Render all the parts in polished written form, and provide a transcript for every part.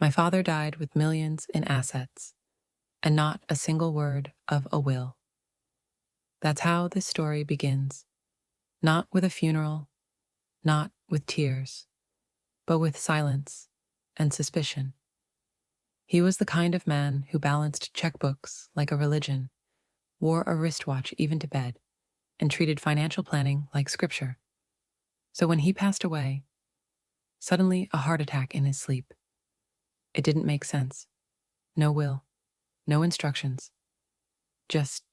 My father died with millions in assets, and not a single word of a will. That's how this story begins. Not with a funeral, not with tears, but with silence and suspicion. He was the kind of man who balanced checkbooks like a religion, wore a wristwatch even to bed, and treated financial planning like scripture. So when he passed away, suddenly a heart attack in his sleep. It didn't make sense. No will, no instructions, just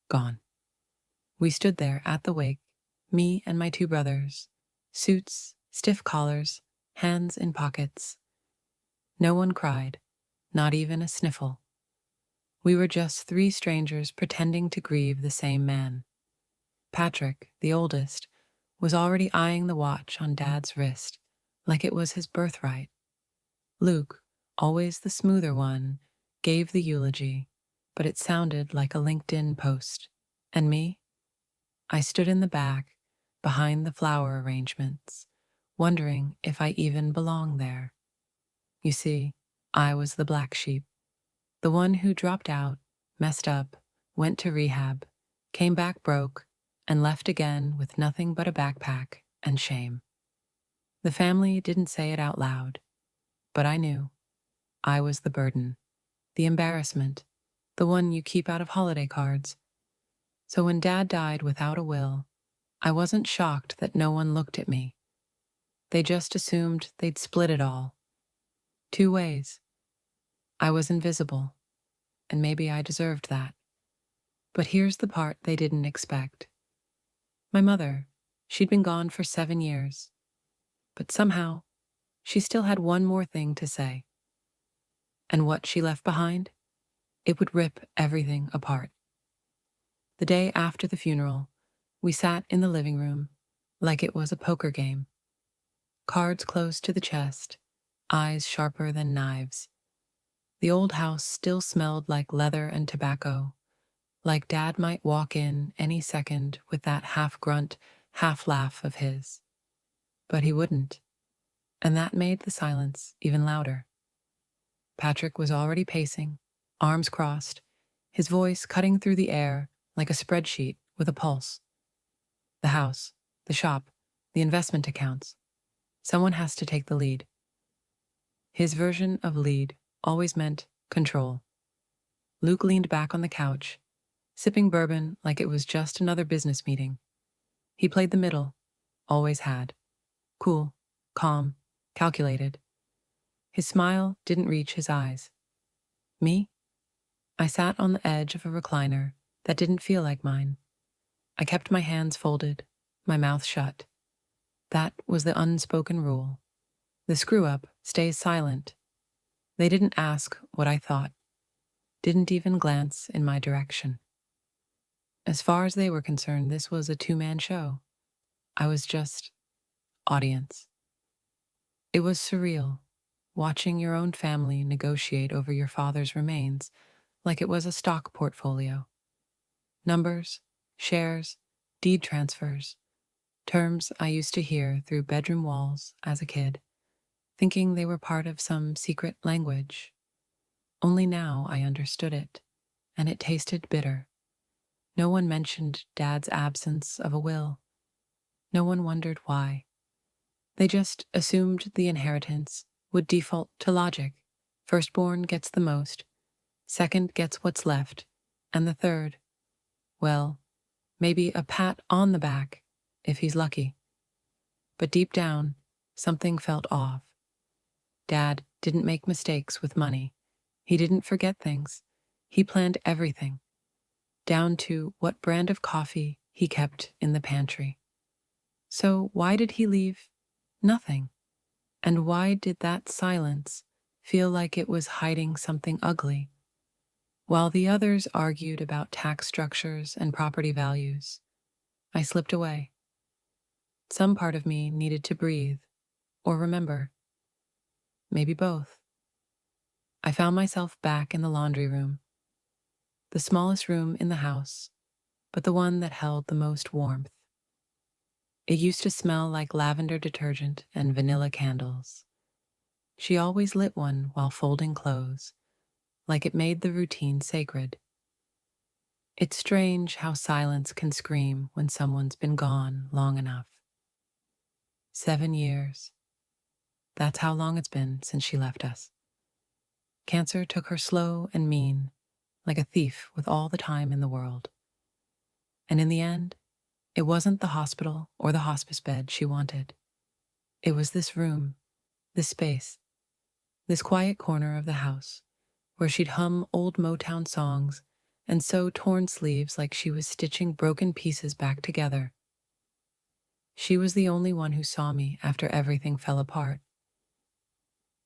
gone. We stood there at the wake, me and my two brothers, suits, stiff collars, hands in pockets. No one cried, not even a sniffle. We were just three strangers pretending to grieve the same man. Patrick, the oldest, was already eyeing the watch on Dad's wrist, like it was his birthright. Luke, always the smoother one, gave the eulogy, but it sounded like a LinkedIn post. And me? I stood in the back, behind the flower arrangements, wondering if I even belonged there. You see, I was the black sheep, the one who dropped out, messed up, went to rehab, came back broke, and left again with nothing but a backpack and shame. The family didn't say it out loud, but I knew. I was the burden, the embarrassment, the one you keep out of holiday cards. So when Dad died without a will, I wasn't shocked that no one looked at me. They just assumed they'd split it all. Two ways. I was invisible, and maybe I deserved that. But here's the part they didn't expect. My mother, she'd been gone for 7 years, but somehow she still had one more thing to say. And what she left behind? It would rip everything apart. The day after the funeral, we sat in the living room like it was a poker game. Cards close to the chest, eyes sharper than knives. The old house still smelled like leather and tobacco, like Dad might walk in any second with that half-grunt, half-laugh of his. But he wouldn't, and that made the silence even louder. Patrick was already pacing, arms crossed, his voice cutting through the air like a spreadsheet with a pulse. The house, the shop, the investment accounts. Someone has to take the lead. His version of lead always meant control. Luke leaned back on the couch, sipping bourbon like it was just another business meeting. He played the middle, always had. Cool, calm, calculated. His smile didn't reach his eyes. Me? I sat on the edge of a recliner that didn't feel like mine. I kept my hands folded, my mouth shut. That was the unspoken rule. The screw-up stays silent. They didn't ask what I thought, didn't even glance in my direction. As far as they were concerned, this was a two-man show. I was just audience. It was surreal, watching your own family negotiate over your father's remains like it was a stock portfolio. Numbers, shares, deed transfers, terms I used to hear through bedroom walls as a kid, thinking they were part of some secret language. Only now I understood it, and it tasted bitter. No one mentioned Dad's absence of a will. No one wondered why. They just assumed the inheritance would default to logic. Firstborn gets the most, second gets what's left, and the third, well, maybe a pat on the back if he's lucky. But deep down, something felt off. Dad didn't make mistakes with money. He didn't forget things. He planned everything, down to what brand of coffee he kept in the pantry. So why did he leave nothing? And why did that silence feel like it was hiding something ugly? While the others argued about tax structures and property values, I slipped away. Some part of me needed to breathe, or remember. Maybe both. I found myself back in the laundry room, the smallest room in the house, but the one that held the most warmth. It used to smell like lavender detergent and vanilla candles. She always lit one while folding clothes, like it made the routine sacred. It's strange how silence can scream when someone's been gone long enough. 7 years. That's how long it's been since she left us. Cancer took her slow and mean, like a thief with all the time in the world. And in the end, it wasn't the hospital or the hospice bed she wanted. It was this room, this space, this quiet corner of the house where she'd hum old Motown songs and sew torn sleeves like she was stitching broken pieces back together. She was the only one who saw me after everything fell apart.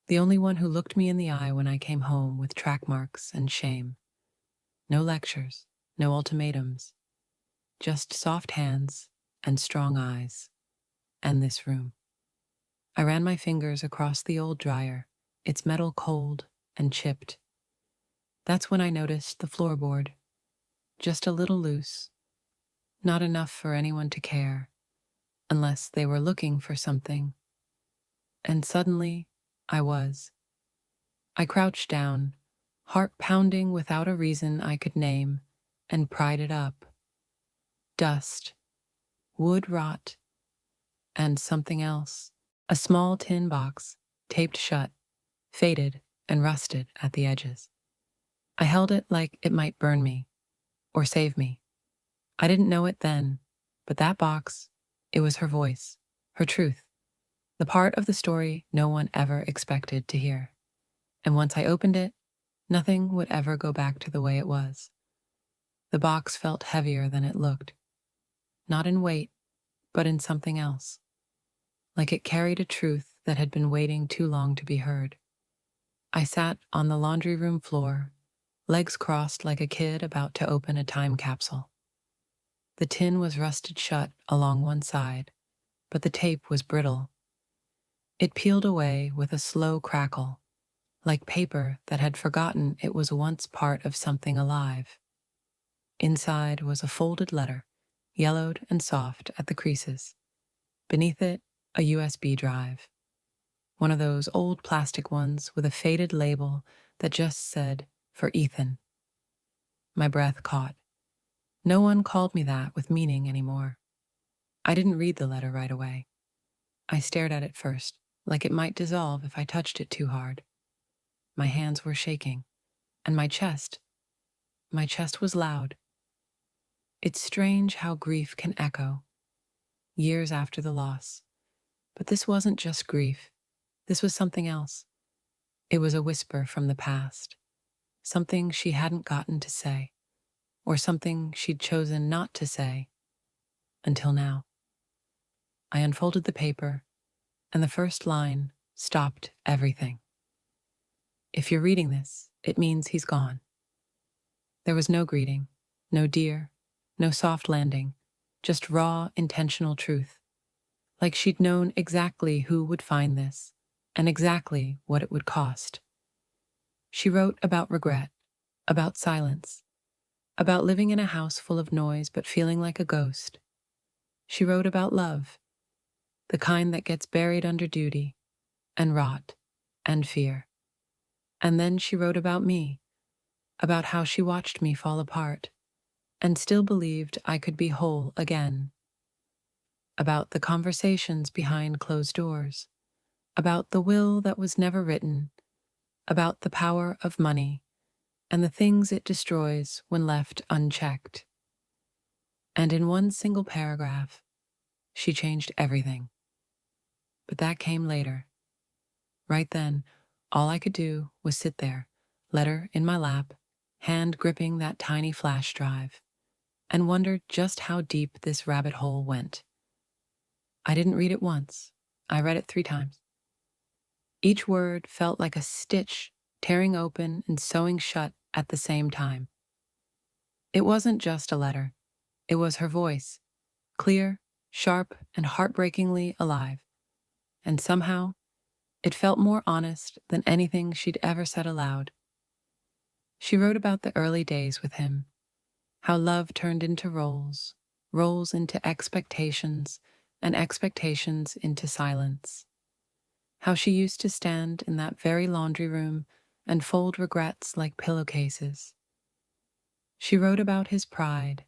The only one who looked me in the eye when I came home with track marks and shame. No lectures, no ultimatums, just soft hands and strong eyes, and this room. I ran my fingers across the old dryer, its metal cold and chipped. That's when I noticed the floorboard, just a little loose, not enough for anyone to care, unless they were looking for something. And suddenly, I was. I crouched down, heart pounding without a reason I could name, and pried it up. Dust, wood rot, and something else. A small tin box, taped shut, faded and rusted at the edges. I held it like it might burn me, or save me. I didn't know it then, but that box, it was her voice, her truth, the part of the story no one ever expected to hear. And once I opened it, nothing would ever go back to the way it was. The box felt heavier than it looked, not in weight, but in something else, like it carried a truth that had been waiting too long to be heard. I sat on the laundry room floor, legs crossed like a kid about to open a time capsule. The tin was rusted shut along one side, but the tape was brittle. It peeled away with a slow crackle, like paper that had forgotten it was once part of something alive. Inside was a folded letter, yellowed and soft at the creases. Beneath it, a USB drive. One of those old plastic ones with a faded label that just said, "For Ethan." My breath caught. No one called me that with meaning anymore. I didn't read the letter right away. I stared at it first, like it might dissolve if I touched it too hard. My hands were shaking, and my chest was loud. It's strange how grief can echo, years after the loss. But this wasn't just grief. This was something else. It was a whisper from the past, something she hadn't gotten to say, or something she'd chosen not to say until now. I unfolded the paper, and the first line stopped everything. If you're reading this, it means he's gone. There was no greeting, no dear, no soft landing, just raw, intentional truth. Like she'd known exactly who would find this, and exactly what it would cost. She wrote about regret, about silence, about living in a house full of noise but feeling like a ghost. She wrote about love, the kind that gets buried under duty, and rot, and fear. And then she wrote about me, about how she watched me fall apart, and still believed I could be whole again. About the conversations behind closed doors, about the will that was never written, about the power of money, and the things it destroys when left unchecked. And in one single paragraph, she changed everything. But that came later. Right then, all I could do was sit there, letter in my lap, hand gripping that tiny flash drive, and wonder just how deep this rabbit hole went. I didn't read it once. I read it 3 times. Each word felt like a stitch tearing open and sewing shut at the same time. It wasn't just a letter. It was her voice, clear, sharp, and heartbreakingly alive. And somehow, it felt more honest than anything she'd ever said aloud. She wrote about the early days with him, how love turned into roles, roles into expectations, and expectations into silence. How she used to stand in that very laundry room and fold regrets like pillowcases. She wrote about his pride,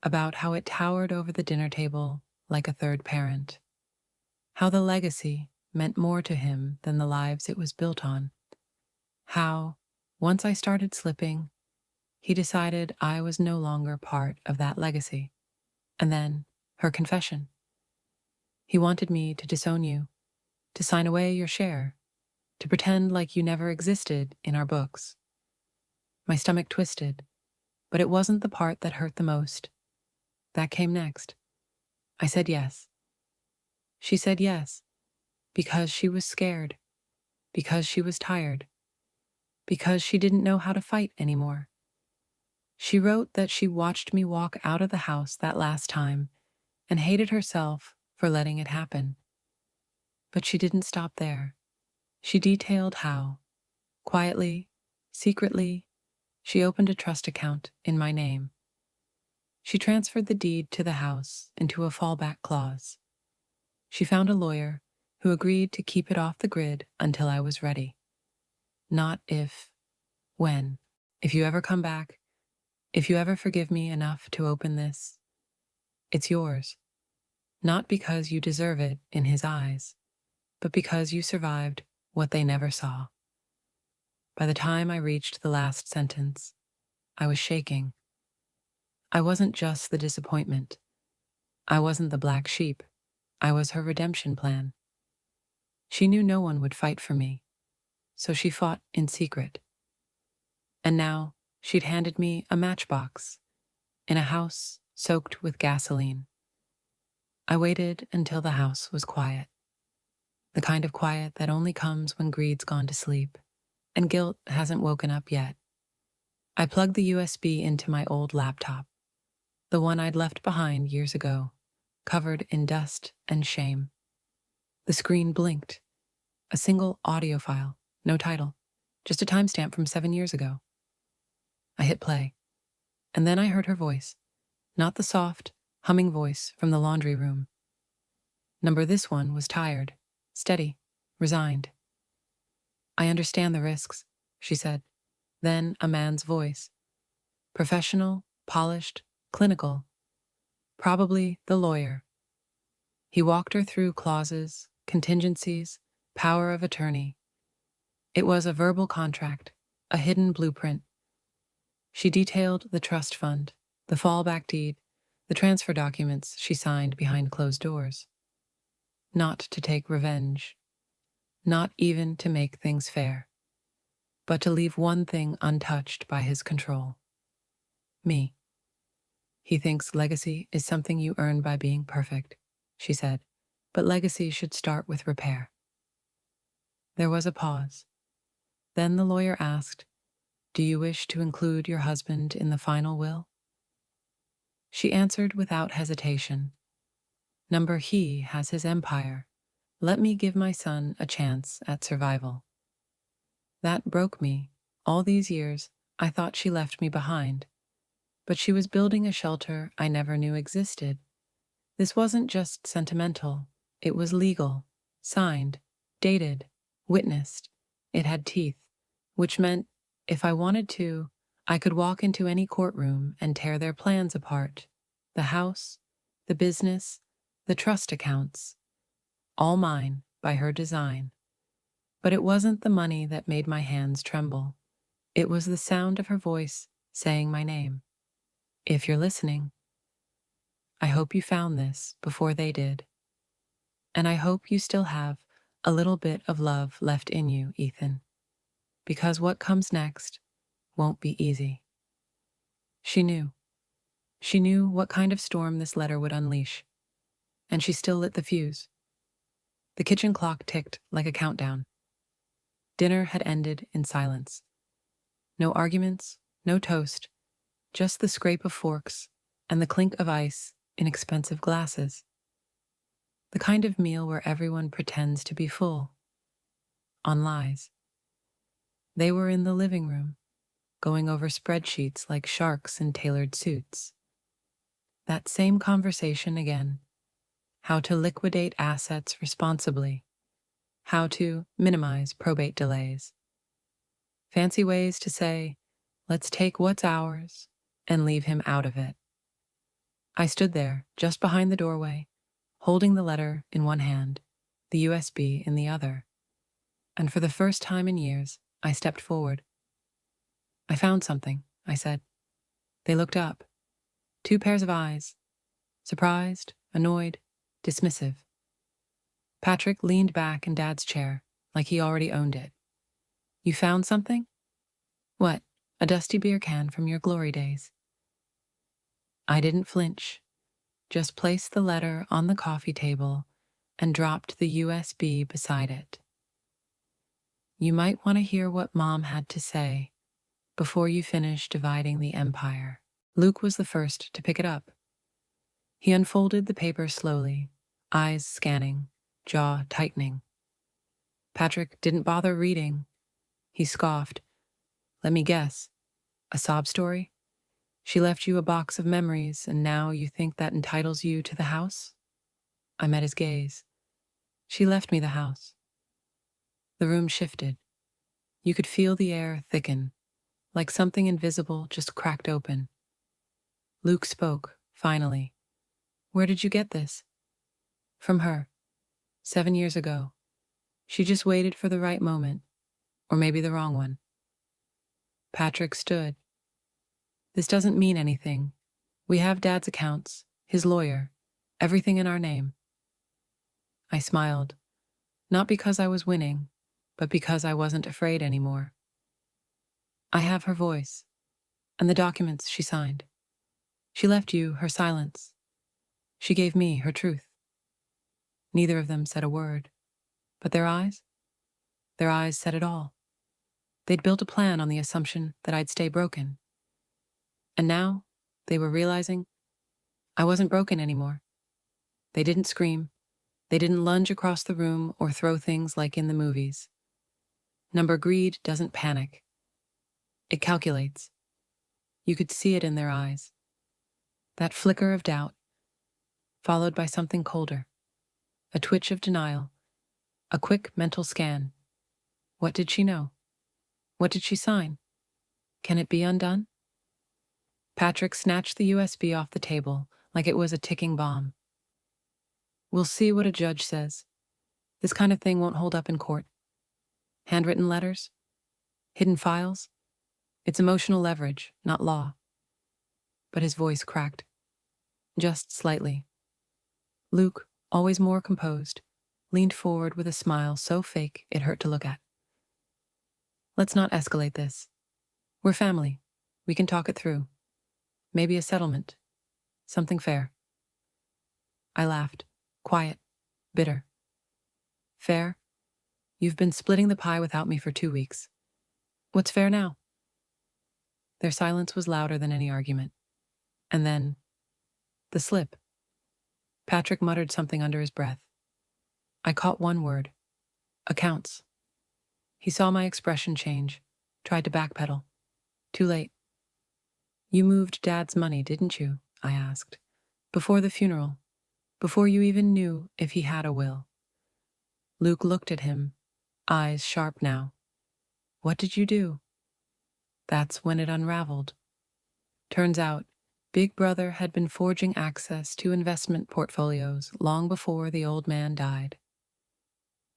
about how it towered over the dinner table like a third parent, how the legacy meant more to him than the lives it was built on, how, once I started slipping, he decided I was no longer part of that legacy. And then, her confession. He wanted me to disown you, to sign away your share, to pretend like you never existed in our books. My stomach twisted, but it wasn't the part that hurt the most. That came next. I said yes. She said yes, because she was scared, because she was tired, because she didn't know how to fight anymore. She wrote that she watched me walk out of the house that last time and hated herself for letting it happen. But she didn't stop there. She detailed how, quietly, secretly, she opened a trust account in my name. She transferred the deed to the house into a fallback clause. She found a lawyer who agreed to keep it off the grid until I was ready. Not if, when. If you ever come back, if you ever forgive me enough to open this, it's yours. Not because you deserve it in his eyes, but because you survived what they never saw. By the time I reached the last sentence, I was shaking. I wasn't just the disappointment. I wasn't the black sheep. I was her redemption plan. She knew no one would fight for me, so she fought in secret. And now she'd handed me a matchbox in a house soaked with gasoline. I waited until the house was quiet, the kind of quiet that only comes when greed's gone to sleep and guilt hasn't woken up yet. I plugged the USB into my old laptop, the one I'd left behind years ago, covered in dust and shame. The screen blinked. A single audio file, no title, just a timestamp from 7 years ago. I hit play, and then I heard her voice, not the soft, humming voice from the laundry room. Number this one was tired, steady, resigned. I understand the risks, she said. Then a man's voice. Professional, polished, clinical. Probably the lawyer. He walked her through clauses, contingencies, power of attorney. It was a verbal contract, a hidden blueprint. She detailed the trust fund, the fallback deed, the transfer documents she signed behind closed doors. Not to take revenge, not even to make things fair, but to leave one thing untouched by his control. Me. He thinks legacy is something you earn by being perfect, she said, but legacy should start with repair. There was a pause. Then the lawyer asked, "Do you wish to include your husband in the final will?" She answered without hesitation. Number he has his empire. Let me give my son a chance at survival. That broke me. All these years, I thought she left me behind. But she was building a shelter I never knew existed. This wasn't just sentimental. It was legal, signed, dated, witnessed. It had teeth, which meant, if I wanted to, I could walk into any courtroom and tear their plans apart. The house, the business, the trust accounts. All mine, by her design. But it wasn't the money that made my hands tremble. It was the sound of her voice saying my name. If you're listening, I hope you found this before they did. And I hope you still have a little bit of love left in you, Ethan. Because what comes next won't be easy. She knew. She knew what kind of storm this letter would unleash. And she still lit the fuse. The kitchen clock ticked like a countdown. Dinner had ended in silence. No arguments, no toast, just the scrape of forks and the clink of ice in expensive glasses. The kind of meal where everyone pretends to be full. On lies. They were in the living room, going over spreadsheets like sharks in tailored suits. That same conversation again. How to liquidate assets responsibly. how to minimize probate delays. Fancy ways to say, let's take what's ours and leave him out of it. I stood there, just behind the doorway, holding the letter in one hand, the USB in the other. And for the first time in years, I stepped forward. I found something, I said. They looked up. 2 pairs of eyes. Surprised, annoyed, dismissive. Patrick leaned back in Dad's chair, like he already owned it. You found something? What, a dusty beer can from your glory days? I didn't flinch, just placed the letter on the coffee table and dropped the USB beside it. You might want to hear what Mom had to say before you finish dividing the empire. Luke was the first to pick it up. He unfolded the paper slowly, eyes scanning, jaw tightening. Patrick didn't bother reading. He scoffed. Let me guess. A sob story? She left you a box of memories, and now you think that entitles you to the house? I met his gaze. She left me the house. The room shifted. You could feel the air thicken, like something invisible just cracked open. Luke spoke, finally. Where did you get this? From her. 7 years ago. She just waited for the right moment, or maybe the wrong one. Patrick stood. This doesn't mean anything. We have Dad's accounts, his lawyer, everything in our name. I smiled, not because I was winning, but because I wasn't afraid anymore. I have her voice, and the documents she signed. She left you her silence. She gave me her truth. Neither of them said a word, but their eyes said it all. They'd built a plan on the assumption that I'd stay broken. And now they were realizing I wasn't broken anymore. They didn't scream. They didn't lunge across the room or throw things like in the movies. Number greed doesn't panic. It calculates. You could see it in their eyes. That flicker of doubt, followed by something colder. A twitch of denial. A quick mental scan. What did she know? What did she sign? Can it be undone? Patrick snatched the USB off the table like it was a ticking bomb. We'll see what a judge says. This kind of thing won't hold up in court. Handwritten letters? Hidden files? It's emotional leverage, not law. But his voice cracked. Just slightly. Luke, always more composed, leaned forward with a smile so fake it hurt to look at. Let's not escalate this. We're family. We can talk it through. Maybe a settlement. Something fair. I laughed, quiet, bitter. Fair? You've been splitting the pie without me for 2 weeks. What's fair now? Their silence was louder than any argument. And then, the slip. Patrick muttered something under his breath. I caught one word. Accounts. He saw my expression change, tried to backpedal. Too late. You moved Dad's money, didn't you? I asked. Before the funeral. Before you even knew if he had a will. Luke looked at him, eyes sharp now. What did you do? That's when it unraveled. Turns out, Big Brother had been forging access to investment portfolios long before the old man died.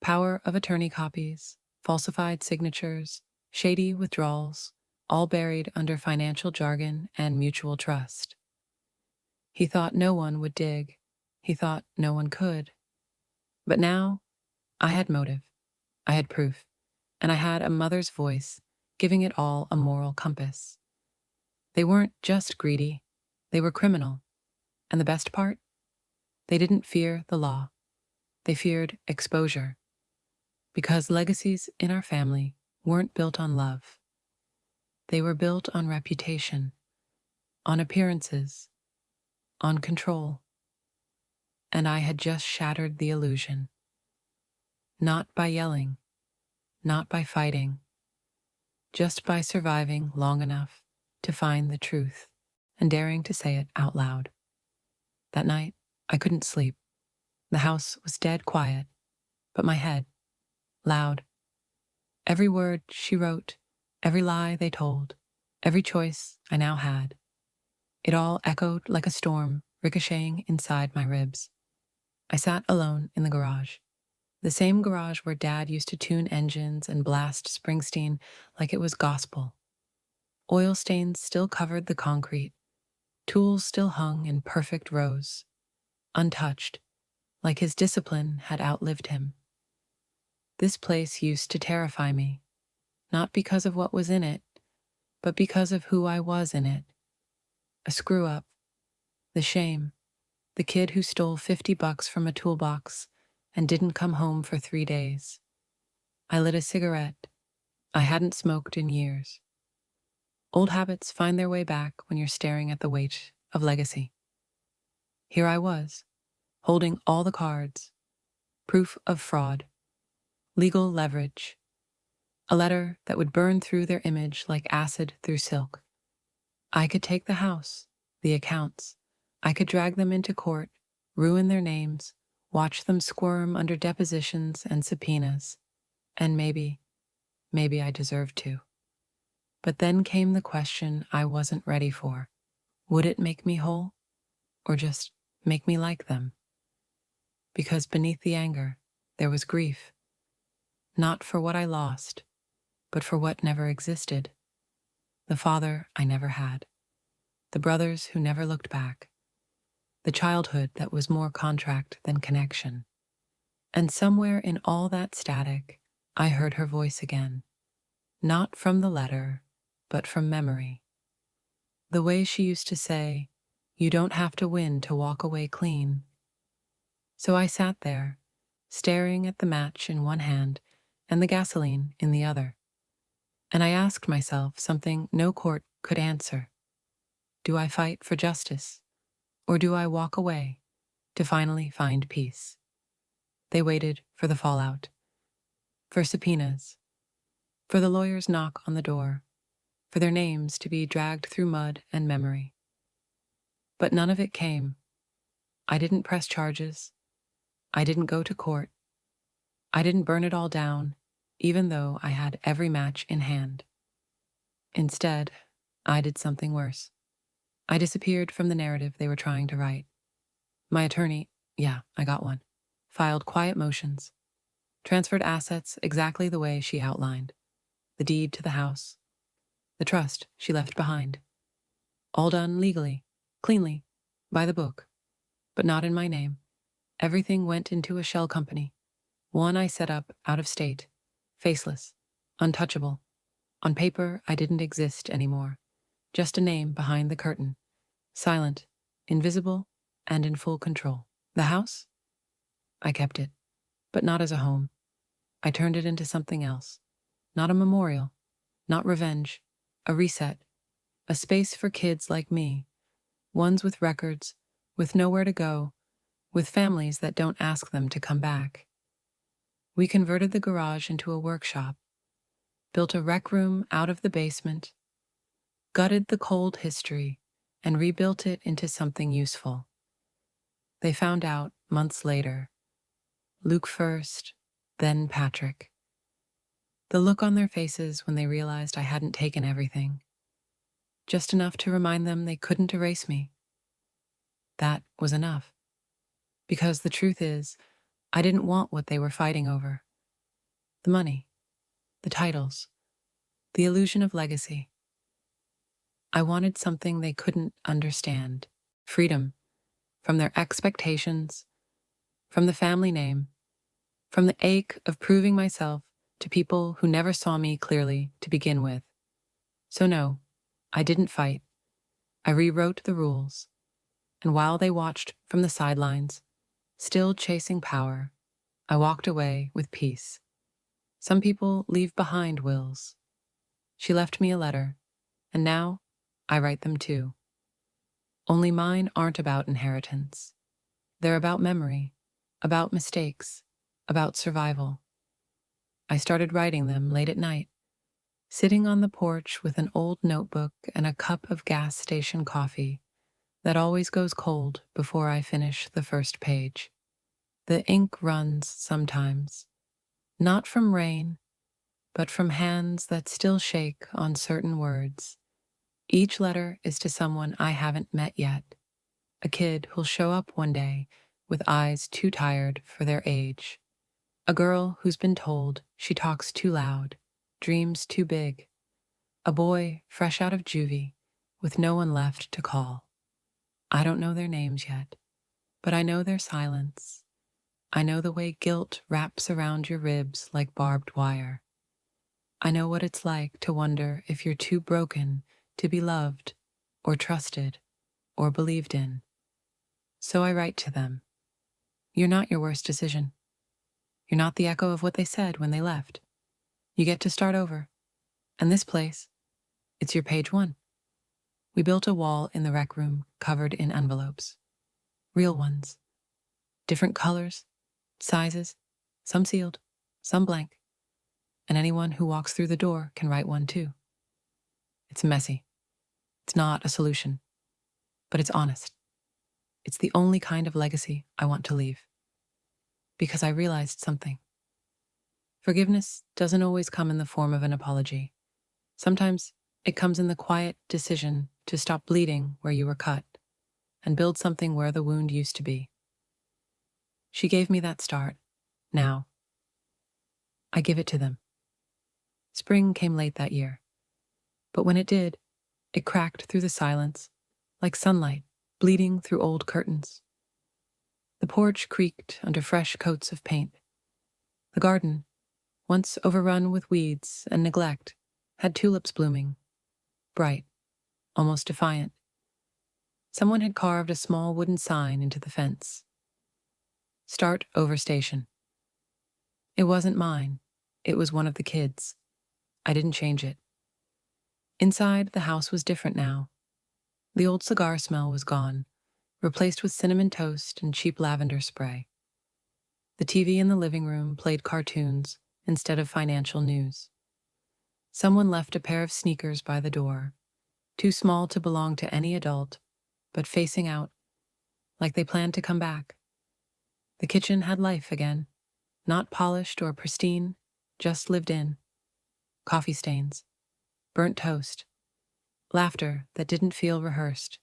Power of attorney copies, falsified signatures, shady withdrawals, all buried under financial jargon and mutual trust. He thought no one would dig. He thought no one could. But now, I had motive. I had proof. And I had a mother's voice, giving it all a moral compass. They weren't just greedy. They were criminal. And the best part? They didn't fear the law. They feared exposure. Because legacies in our family weren't built on love. They were built on reputation, on appearances, on control. And I had just shattered the illusion. Not by yelling, not by fighting, just by surviving long enough to find the truth and daring to say it out loud. That night, I couldn't sleep. The house was dead quiet, but my head, loud. Every word she wrote, every lie they told, every choice I now had. It all echoed like a storm, ricocheting inside my ribs. I sat alone in the garage. The same garage where Dad used to tune engines and blast Springsteen like it was gospel. Oil stains still covered the concrete. Tools still hung in perfect rows, untouched, like his discipline had outlived him. This place used to terrify me, not because of what was in it, but because of who I was in it. A screw-up, the shame, the kid who stole $50 from a toolbox and didn't come home for 3 days. I lit a cigarette. I hadn't smoked in years. Old habits find their way back when you're staring at the weight of legacy. Here I was, holding all the cards, proof of fraud, legal leverage, a letter that would burn through their image like acid through silk. I could take the house, the accounts. I could drag them into court, ruin their names, watch them squirm under depositions and subpoenas. And maybe I deserved to. But then came the question I wasn't ready for. Would it make me whole? Or just make me like them? Because beneath the anger, there was grief. Not for what I lost, but for what never existed. The father I never had. The brothers who never looked back. The childhood that was more contract than connection. And somewhere in all that static, I heard her voice again. Not from the letter, but from memory. The way she used to say, "You don't have to win to walk away clean." So I sat there, staring at the match in one hand and the gasoline in the other. And I asked myself something no court could answer. Do I fight for justice, or do I walk away to finally find peace? They waited for the fallout, for subpoenas, for the lawyer's knock on the door, for their names to be dragged through mud and memory. But none of it came. I didn't press charges. I didn't go to court. I didn't burn it all down, even though I had every match in hand. Instead, I did something worse. I disappeared from the narrative they were trying to write. My attorney, yeah, I got one, filed quiet motions, transferred assets exactly the way she outlined, the deed to the house, the trust she left behind. All done legally, cleanly, by the book, but not in my name. Everything went into a shell company, one I set up out of state, faceless, untouchable. On paper, I didn't exist anymore, just a name behind the curtain, silent, invisible, and in full control. The house? I kept it, but not as a home. I turned it into something else. Not a memorial, not revenge, a reset, a space for kids like me, ones with records, with nowhere to go, with families that don't ask them to come back. We converted the garage into a workshop, built a rec room out of the basement, gutted the cold history, and rebuilt it into something useful. They found out months later. Luke first, then Patrick. The look on their faces when they realized I hadn't taken everything. Just enough to remind them they couldn't erase me. That was enough. Because the truth is, I didn't want what they were fighting over. The money, the titles, the illusion of legacy. I wanted something they couldn't understand. Freedom from their expectations, from the family name, from the ache of proving myself to people who never saw me clearly to begin with. So no, I didn't fight. I rewrote the rules. And while they watched from the sidelines, still chasing power, I walked away with peace. Some people leave behind wills. She left me a letter, and now I write them too. Only mine aren't about inheritance. They're about memory, about mistakes, about survival. I started writing them late at night, sitting on the porch with an old notebook and a cup of gas station coffee that always goes cold before I finish the first page. The ink runs sometimes, Not from rain, but from hands that still shake on certain words. Each letter is to someone I haven't met yet, a kid who'll show up one day with eyes too tired for their age, a girl who's been told she talks too loud, dreams too big, a boy fresh out of juvie with no one left to call. I don't know their names yet, but I know their silence. I know the way guilt wraps around your ribs like barbed wire. I know what it's like to wonder if you're too broken to be loved or trusted or believed in. So I write to them. You're not your worst decision. You're not the echo of what they said when they left. You get to start over. And this place, it's your page one. We built a wall in the rec room covered in envelopes. Real ones. Different colors, sizes, some sealed, some blank. And anyone who walks through the door can write one too. It's messy. It's not a solution. But it's honest. It's the only kind of legacy I want to leave. Because I realized something. Forgiveness doesn't always come in the form of an apology. Sometimes it comes in the quiet decision to stop bleeding where you were cut and build something where the wound used to be. She gave me that start. Now, I give it to them. Spring came late that year, but when it did, it cracked through the silence like sunlight bleeding through old curtains. The porch creaked under fresh coats of paint. The garden, once overrun with weeds and neglect, had tulips blooming, bright, almost defiant. Someone had carved a small wooden sign into the fence. Start over station. It wasn't mine. It was one of the kids. I didn't change it. Inside, the house was different now. The old cigar smell was gone, replaced with cinnamon toast and cheap lavender spray. The TV in the living room played cartoons instead of financial news. Someone left a pair of sneakers by the door, too small to belong to any adult, but facing out, like they planned to come back. The kitchen had life again, not polished or pristine, just lived in. Coffee stains, burnt toast, laughter that didn't feel rehearsed.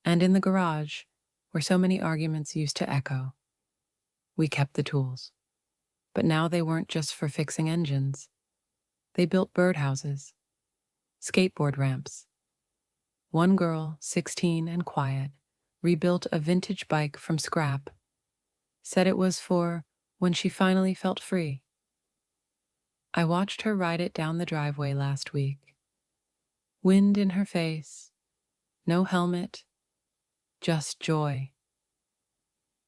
And in the garage, where so many arguments used to echo, we kept the tools. But now they weren't just for fixing engines. They built birdhouses, skateboard ramps. One girl, 16 and quiet, rebuilt a vintage bike from scrap, said it was for when she finally felt free. I watched her ride it down the driveway last week. Wind in her face, no helmet, just joy.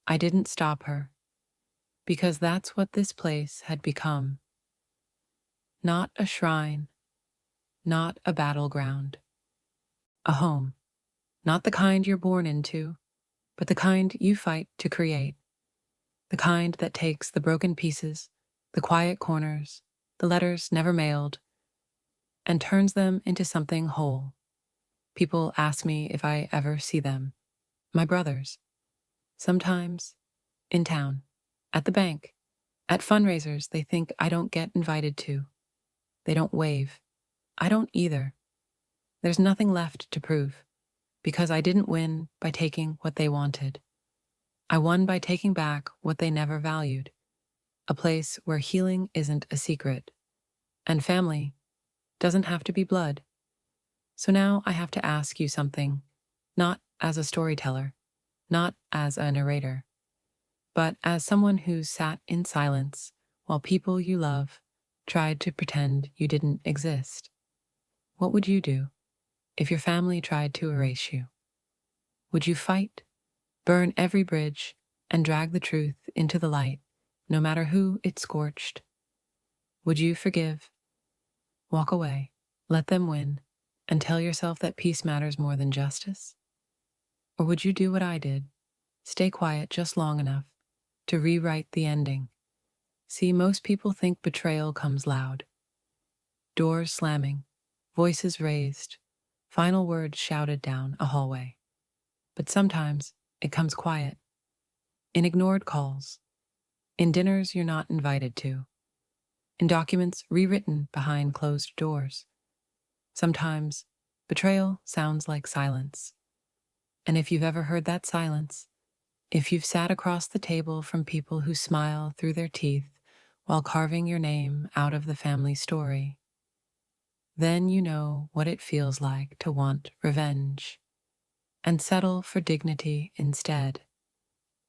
I didn't stop her, because that's what this place had become. Not a shrine, not a battleground. A home, not the kind you're born into, but the kind you fight to create. The kind that takes the broken pieces, the quiet corners, the letters never mailed, and turns them into something whole. People ask me if I ever see them. My brothers. Sometimes, in town, at the bank, at fundraisers they think I don't get invited to. They don't wave. I don't either. There's nothing left to prove, because I didn't win by taking what they wanted. I won by taking back what they never valued, a place where healing isn't a secret, and family doesn't have to be blood. So now I have to ask you something, not as a storyteller, not as a narrator, but as someone who's sat in silence while people you love tried to pretend you didn't exist. What would you do if your family tried to erase you? Would you fight, burn every bridge, and drag the truth into the light, no matter who it scorched? Would you forgive, walk away, let them win, and tell yourself that peace matters more than justice? Or would you do what I did, stay quiet just long enough to rewrite the ending? See, most people think betrayal comes loud. Doors slamming, voices raised, final words shouted down a hallway. But sometimes it comes quiet, in ignored calls, in dinners you're not invited to, in documents rewritten behind closed doors. Sometimes betrayal sounds like silence. And if you've ever heard that silence, if you've sat across the table from people who smile through their teeth while carving your name out of the family story, then you know what it feels like to want revenge and settle for dignity instead.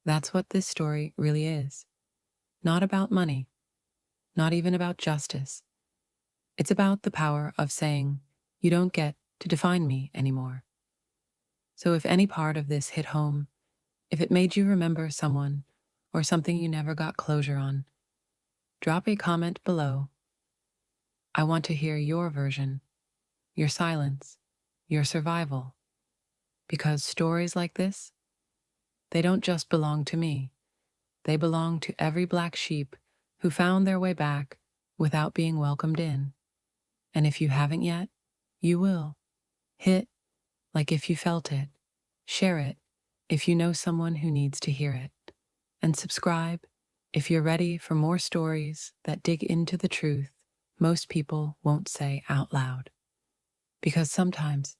That's what this story really is. Not about money, not even about justice. It's about the power of saying, you don't get to define me anymore. So if any part of this hit home, if it made you remember someone or something you never got closure on, drop a comment below. I want to hear your version, your silence, your survival. Because stories like this, they don't just belong to me. They belong to every black sheep who found their way back without being welcomed in. And if you haven't yet, you will. Hit like if you felt it. Share it if you know someone who needs to hear it. And subscribe if you're ready for more stories that dig into the truth most people won't say out loud. Because sometimes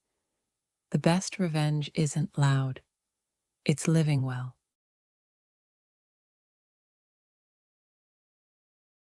the best revenge isn't loud, it's living well.